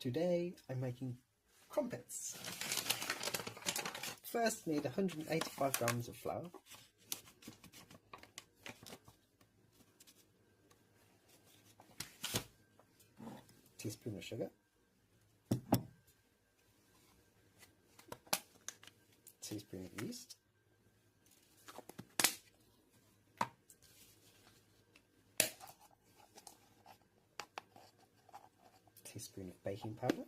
Today I'm making crumpets. First need 185 grams of flour, teaspoon of sugar, teaspoon of yeast, teaspoon of baking powder.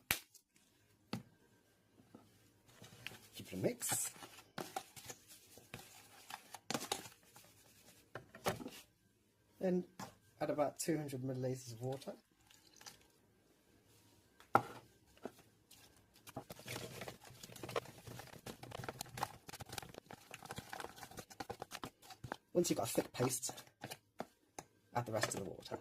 Give it a mix. Then add about 200 millilitres of water. Once you've got a thick paste, add the rest of the water.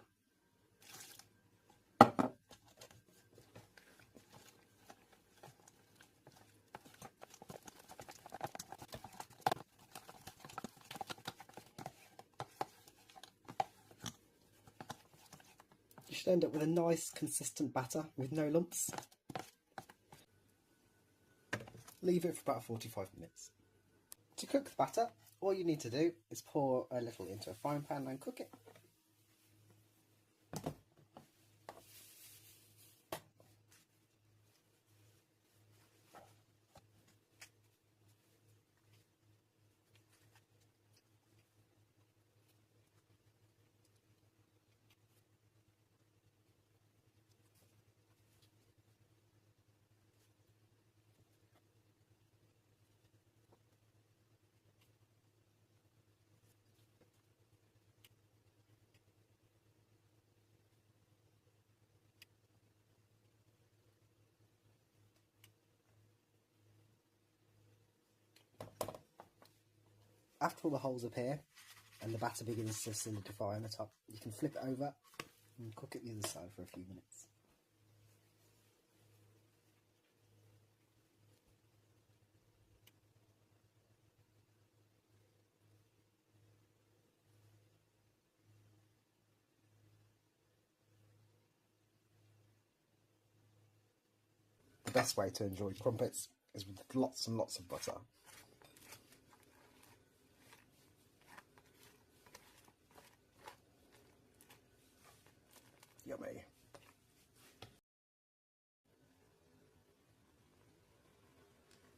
You should end up with a nice consistent batter with no lumps. Leave it for about 45 minutes. To cook the batter, all you need to do is pour a little into a frying pan and cook it. After all the holes appear and the batter begins to solidify on the top, you can flip it over and cook it the other side for a few minutes. The best way to enjoy crumpets is with lots and lots of butter. Yummy.